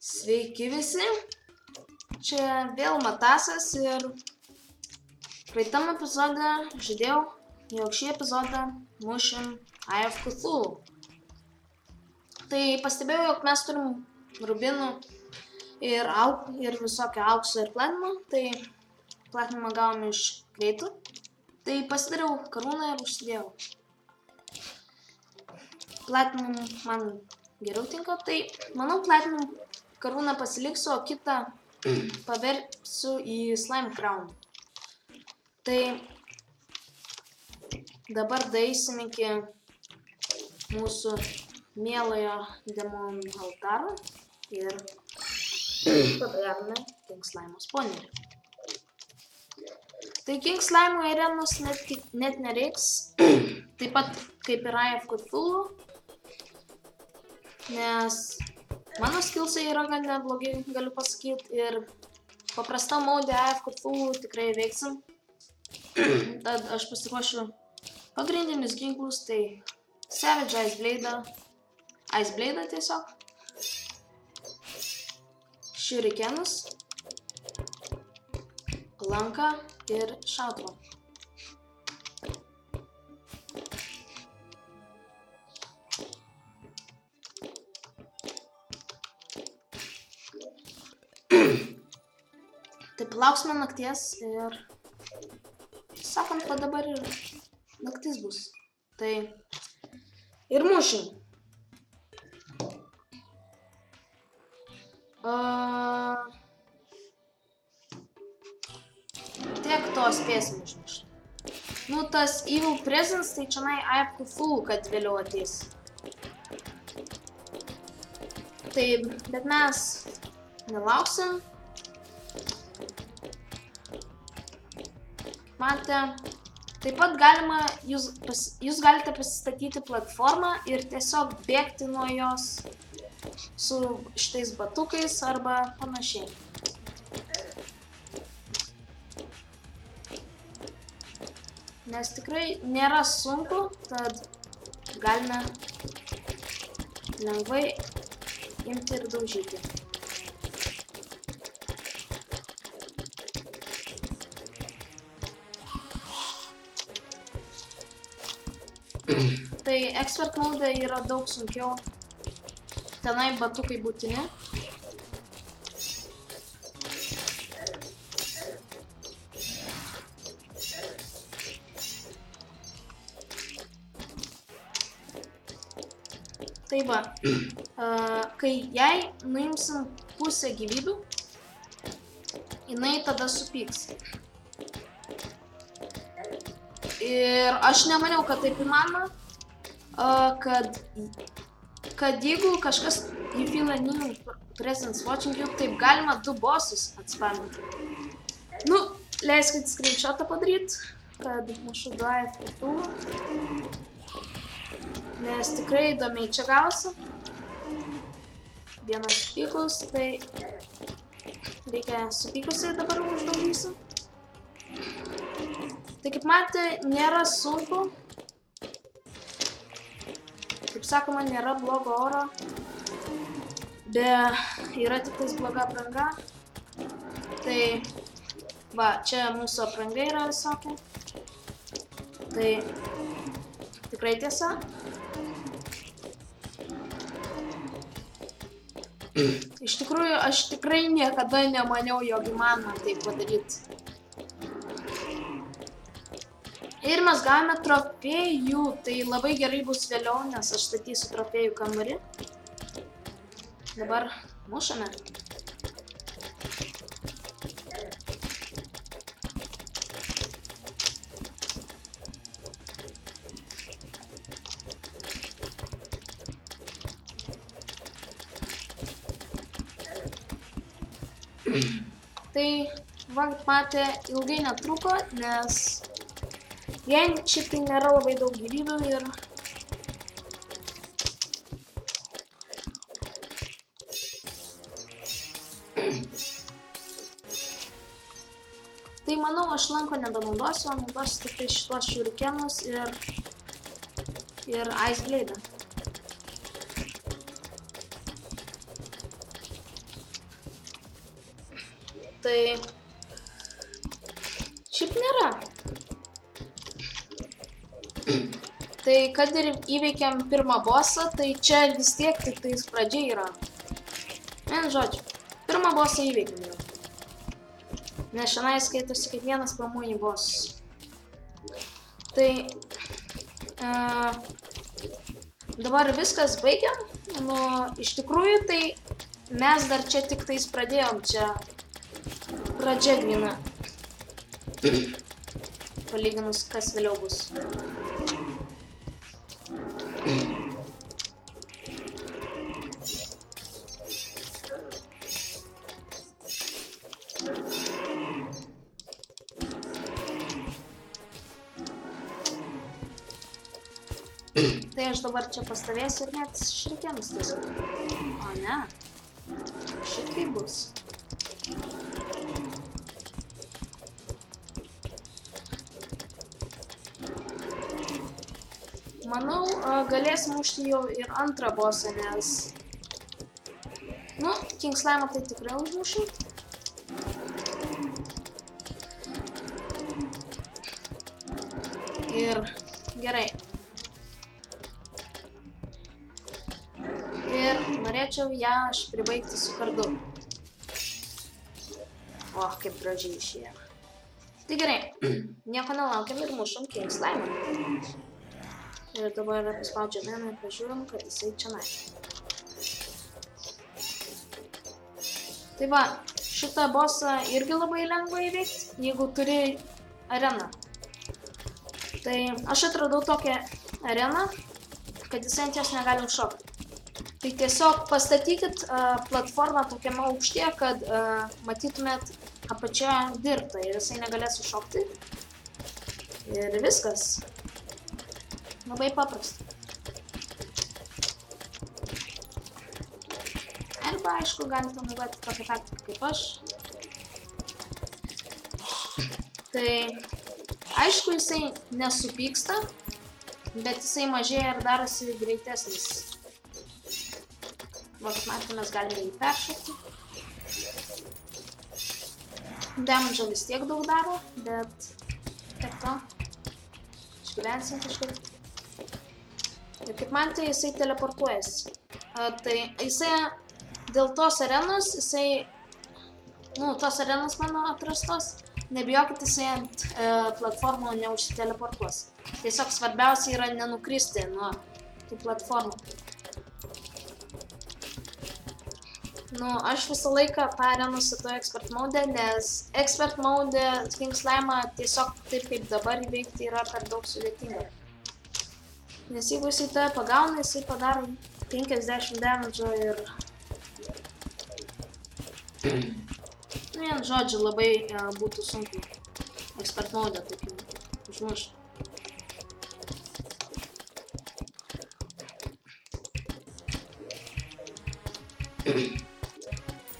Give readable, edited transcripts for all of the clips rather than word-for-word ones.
Sveiki visi, čia vėl Matasas ir praeitam epizode žadėjau, jog šį epizodą mušim Eye of Cthulhu. Tai pastebėjau, jog mes turim rubinų ir visokio aukso ir platinumą, tai platinumą gavom iš kreitų. Tai pasidariau karūną ir užsidėjau. Platinum man geriau tinka, tai manau platinum karūną pasiliksiu, o kitą paversiu į slime crown. Tai dabar daeisim iki mūsų mielojo demonų altaro ir padarome King Slime spawnerį. Tai King Slime arenos net nereiks, taip pat kaip ir Eye of Cthulhu, nes mano skillsai yra gan neblogi, galiu pasakyti, ir paprasta mode Eye of Cthulhu tikrai veiksim. Tad aš pasiruošiu pagrindinius ginklus, tai Savage Ice Blade tiesiog, Shurikenus, lanką ir šautuvą. Tai palauksime nakties ir sakant, kad dabar ir naktis bus. Tai ir mušim. Tiek to spėsim išmušti. Nu, tas Evil Presence, tai čia Eye of Cthulhu, kad vėliau ateis. Tai, bet mes nelauksim. Matė, taip pat galima, jūs galite pasistatyti platformą ir tiesiog bėgti nuo jos su šitais batukais arba panašiai. Nes tikrai nėra sunku, tad galime lengvai imti ir daužyti. Tai expert mode yra daug sunkiau, tenai batukai būtini. Tai va, kai jai nuimsim pusę gyvybių, jinai tada supyks. Ir aš nemaniau, kad taip įmanoma, kad jeigu kažkas you feel a new presence watching you, taip galima 2 bossus atspaminti. Nu, leiskit screenshotą padaryti, kad mušu 2 Eye of Cthulhu. Nes tikrai įdomiai čia gausi. Vienas supykus, tai reikia supykusiai dabar uždaugysiu. Tai kaip matė, nėra sunku. Kaip sakoma, nėra blogo oro. Yra tik tais bloga apranga. Tai va, čia mūsų apranga yra visokia. Tai tikrai tiesa. Iš tikrųjų, aš tikrai niekada nemaniau, jog įmanoma tai padaryti. Ir mes gavome trofėjų, tai labai gerai bus vėliau, nes aš statysiu trofėjų kambarį. Dabar mušame. Tai, va, matė, ilgai netruko, nes jai šiaip tai nėra labai daug gyvybių ir tai manau, aš lanko nebenaudosiu, o naudosiu tik tai šitos Shurikenus ir Ice Blade. Tai šiaip nėra. Tai kad ir įveikiam pirmą bossą, tai čia vis tiek tik tais pradžia yra. Žodžiu, pirmą bossą įveikiam jau. Nes šiandien skaitosi kaip vienas pirmųjų bossų. Tai dabar viskas baigiam. Nu, iš tikrųjų, tai mes dar čia tik tais pradėjom. Čia pradžia gryna. Palyginus, kas vėliau bus. Tai aš dabar čia pastovėsiu ir net šritėms tiesiog. O ne. Šitai bus. Manau, galės mušti jau ir antrą bossą, nes... Nu, King Slime tai tikrai užmušiu. Ir gerai. Ir norėčiau ją aš pribaigti su kardu. O, kaip gražiai išėjo. Tai gerai, nieko nelaukiam ir mušam King Slime. Ir dabar paspaudžiam vieną ir pažiūrim, kad jisai čionai. Tai va, šitą bossą irgi labai lengva įveikti, jeigu turi areną. Tai aš atradau tokią areną, kad jisai ant jos negali užšokti. Tai tiesiog pastatykit platformą tokiame aukštyje, kad matytumėt apačioje dirbtą ir jisai negalės užšokti. Ir viskas. Labai paprasta. Arba, aišku, galite naudoti tokią taktiką kaip aš. Tai, aišku, jisai nesupyksta, bet jisai mažėja ir darosi greitesnis. Va, kaip matome, mes galime jį peršokti. Damage'o vis tiek daug daro, bet tiek to. Išgyvensim kažkaip. Ir kaip matėte, jisai teleportuojasi. Tai jisai dėl tos arenos, tos arenos mano atrastos, nebijokit, jisai ant platformų neužsiteleportuos. Tiesiog svarbiausia yra nenukristi nuo tų platformų. Nu, aš visą laiką tą areną situoju expert mode, nes expert mode King Slime tiesiog taip kaip dabar įveikti yra per daug sudėtinga. Nes jeigu jisai tave pagauna, jisai padaro 50 damage'o ir... Nu, vien žodžiu, labai būtų sunku expert mode tokį užmušti.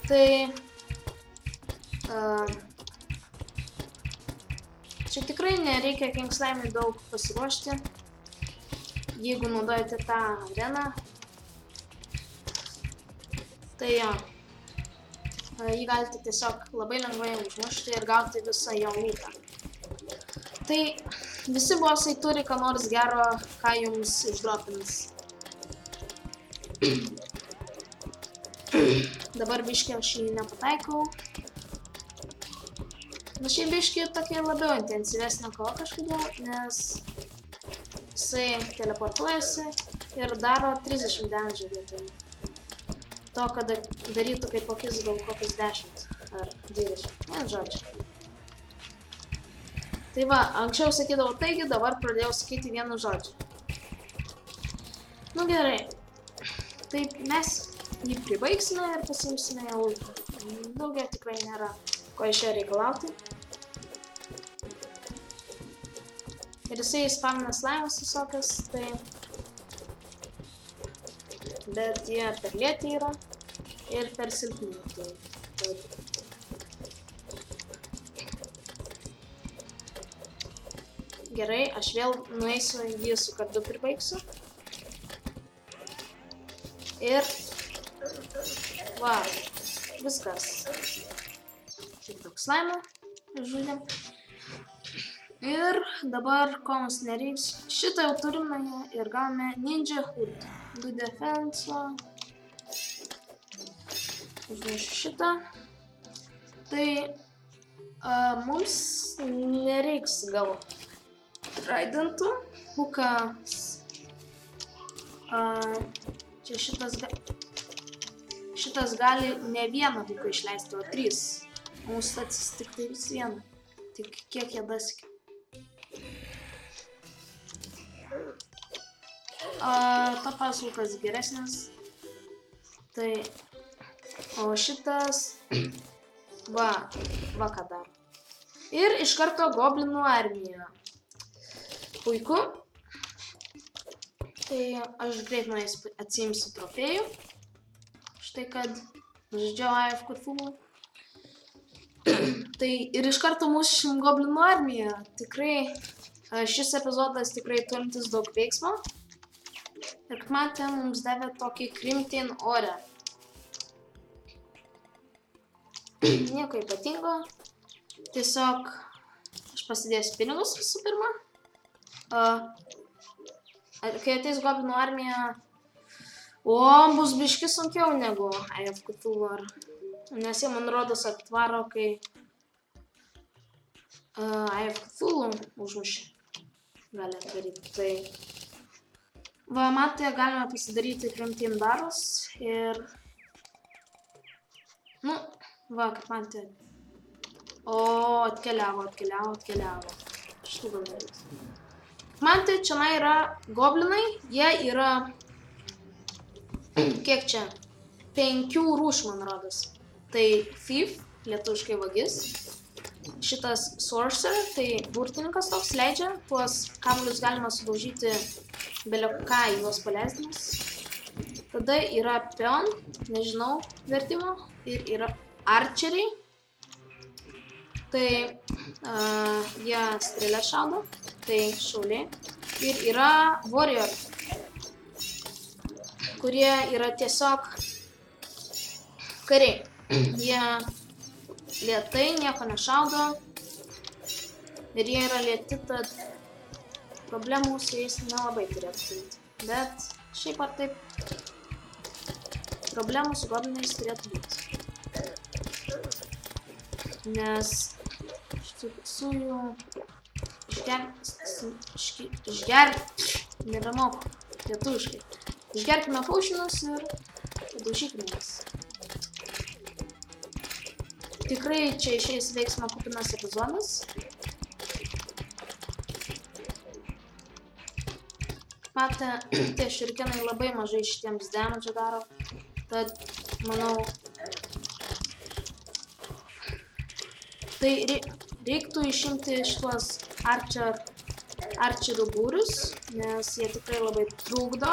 Tai čia tikrai nereikia King Slime'ui daug pasiruošti, jeigu naudojate tą areną. Tai jo, jį galite tiesiog labai lengvai užmušti ir gauti visą jo lūtą. Tai visi bossai turi ką nors gero, ką jums išdropins. Dabar biškį aš jį nepataikau. Na šiaip biškį tokia labiau intensyvesnė kova kažkodėl, nes jisai teleportuojasi ir daro 30 damage'o vietoj. To, kad darytų kaip kokius gal kokius 10 ar 20. Vien žodžiu. Tai va, anksčiau sakydavau taigi, dabar pradėjau sakyti vienu žodžiu. Nu gerai. Taip mes jį pribaigsime ir pasiimsime jau daugiau tikrai nėra ko iš jo reikalauti. Ir jisai spamina slimes visokias, tai... Bet jie per lėti yra ir per silpni. Gerai, aš vėl nueisiu jį su kardu pribaigsiu. Ir... Va, viskas. Šiek tiek slaimą žudėm. Ir dabar, ko mums nereiks, šitą jau turime ir gavome Ninja Hood. 2 defenso. Užnešiu šitą. Tai mums nereiks gal tridentų. Hukas. Čia šitas gali ne vieną huką išleisti, o 3. Mums atsistik tai vis vieną. Tik kiek jie dasikė. Topas hukas geresnis. Tai, o šitas, va ką daro. Ir iš karto goblinų armija. Puiku. Tai aš greit nuo jais atsiimsiu trofėjų. Štai kad žaidžiau Eye of Cthulhu. Tai ir iš karto mūsų goblinų armija. Tikrai, šis epizodas tikrai turintis daug veiksmo. Ir kaip matė, mums davė tokį Crimtin orę. Nieko ypatingo. Tiesiog aš pasidėsiu pinigus visų pirma. Kai ateis goblinų armija, bus biški sunkiau negu Eye of Cthulhu. Nes jie man rodos atvaro, kai Eye of Cthulhu užmušė. Gali atdaryti. Tai va, matė, galime pasidaryti Crimtin darus ir va, kaip matė. Atkeliavo. Šitų gal daryti. Matė, čia yra goblinai, jie yra, kiek čia, 5 rūšių, man rodos. Tai thief, lietuviškai vagis. Šitas sorcerer, tai burtininkas toks, leidžia. Tuos kamuolius galima sudaužyti belio ką į juos paleisdamas. Tada yra peon, nežinau vertimo. Ir yra archeriai. Tai jie strėlę šaudo. Tai šauliai. Ir yra warrior, kurie yra tiesiog kariai. Jie lėtai, nieko nešaudo. Ir jie yra lėti, tad problemų su jais nelabai turėtų turėti. Bet šiaip ar taip, problemų su goblinais turėtų būti. Nes su jų nebemoku lietuviškai. Išgerkime potionus ir daužykime jas. Tikrai čia išeis veiksmo kupinas epizodas. Matė, tie šurikenai labai mažai šitiems damage daro. Tad, manau, tai reiktų išimti šitos archerių būrius, nes jie tikrai labai trukdo.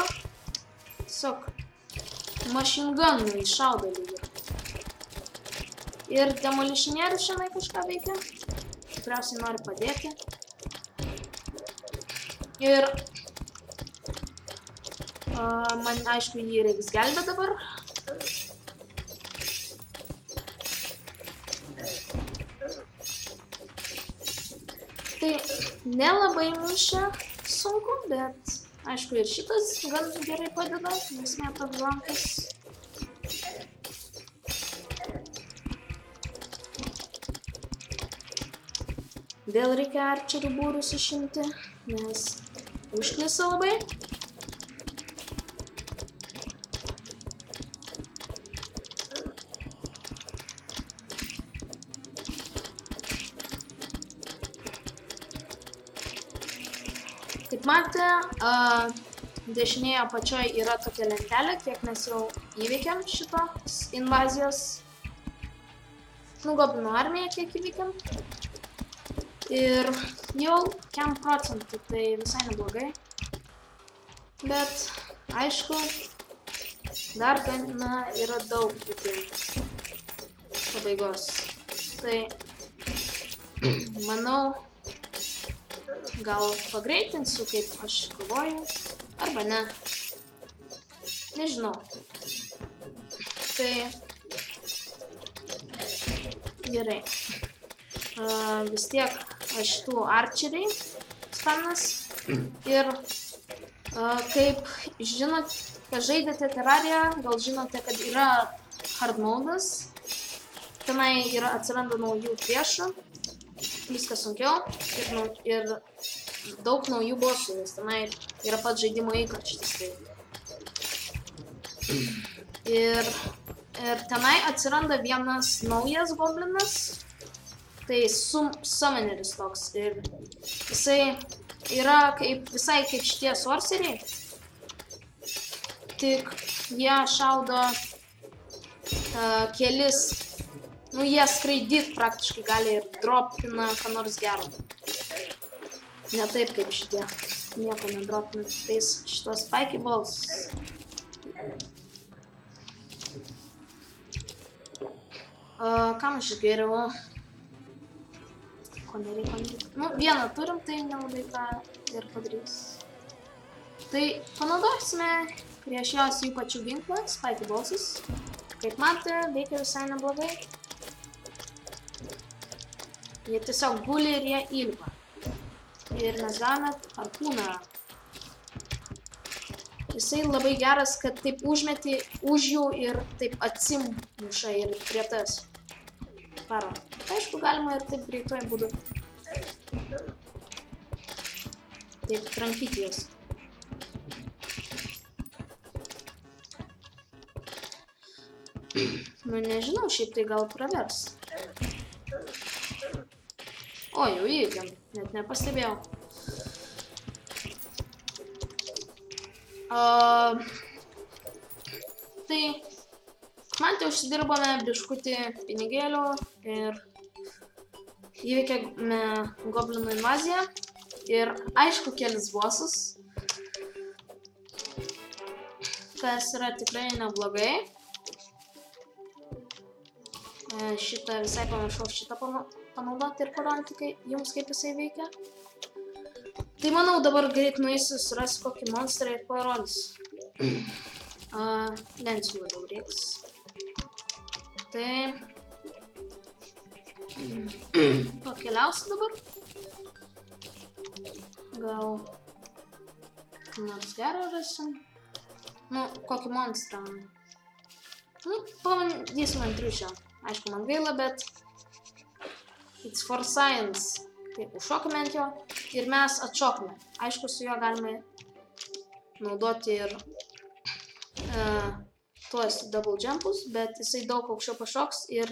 Tiesiog machine gunų iššaudo lygiai. Ir demolitionierius šiandien kažką veikia. Tikriausiai nori padėti. Ir man aišku jį reiks gelbėti dabar. Tai nelabai mums čia sunku, bet aišku ir šitas gan gerai padeda, nes mėto blankas. Vėl reikia archerių būrius išimti, nes užknisa labai. Kaip matė, dešinėje apačioje yra tokia lentelė, kiek mes jau įveikėm šitos invazijos goblinų armiją, kiek įveikėm. Ir jau 5 procentų, tai visai neblogai. Bet, aišku, dar gana yra daug iki pabaigos. Tai, manau, gal pagreitinsiu, kaip aš kovoju, arba ne. Nežinau. Tai Gerai. Vis tiek šitų archeriai fanas. Ir kaip žinot, kad žaidėte Terrariją, gal žinote, kad yra hard modas. Tenai atsiranda naujų priešų. Viskas sunkiau ir daug naujų bossų, nes tenai yra pats žaidimo įkarštis. Ir tenai atsiranda vienas naujas goblinas, tai summoneris toks. Ir jisai yra visai kaip šitie sorceriai, tik jie šaudo kelis. Nu, jie skraidyt praktiškai gali ir dropina ką nors gero. Ne taip kaip šitie. Nieko nedropina. Tais šitos spiky balls. Kam aš geriau? Ko nereikia? Nu, vieną turim, tai nelabai ką ir padarys. Tai panaudosime prieš jos jų pačių ginklą, spiky ballsus. Kaip matė, veikia visai neblogai. Jie tiesiog guli ir jie ilpa. Ir mes gavome harpūną. Jisai labai geras, kad taip užmeti už jų ir taip atsimuša ir prie tas. Paro. Aišku, galima ir taip greituoju būdu. Taip trankyti jas. Nu, nežinau, šiaip tai gal pravers. O, jau įvykėm, net nepastebėjau. Tai man tai užsidirbome biškutį pinigėlių ir įveikėme goblinų invaziją ir aišku kelis bossus, kas yra tikrai neblogai. Šitą visai panašau šitą panaudoti ir parodyti jums, kaip jisai veikia. Tai manau, dabar greit nueisiu, surasiu kokį monstrą ir parodysiu. Lencijų labiau reiks. Tai pakeliausiu dabar. Gal nors gerą rasim. Nu, kokį monstrą. Nu, pabandysim ant triušio. Aišku, man gaila, bet it's for science. Tai užšokime ant jo ir mes atšokime. Aišku, su juo galime naudoti ir tuos double jumpus, bet jisai daug aukščiau pašoks ir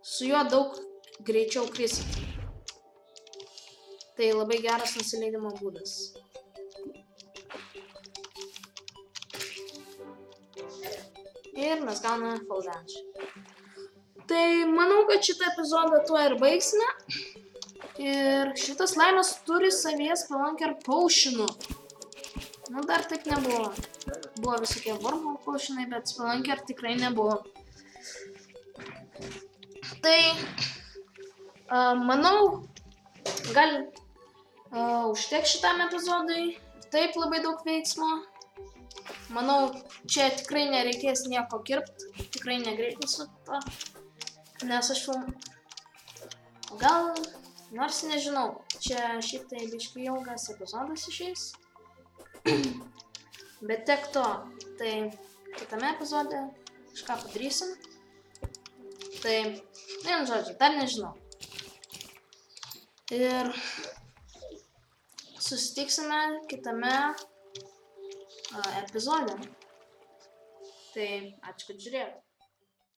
su juo daug greičiau krisit. Tai labai geras nusileidimo būdas. Ir mes gauname fall damage. Tai manau, kad šitą epizodą tuo ir baigsime. Ir šitas laimas turi savyje Spelunker potionų. Nu, dar taip nebuvo. Buvo visokie wormhole potionai, bet Spelunker tikrai nebuvo. Tai, manau, gal užteks šitam epizodui. Taip labai daug veiksmo. Manau, čia tikrai nereikės nieko kirpt. Tikrai negreitinsiu to. Nes aš gal, nors nežinau, čia šitai biškai ilgas epizodas išeis. Bet tiek to, tai kitame epizode kažką padarysim. Tai, vienu žodžiu, dar nežinau. Ir susitiksime kitame epizode. Tai ačiū, kad žiūrėjote.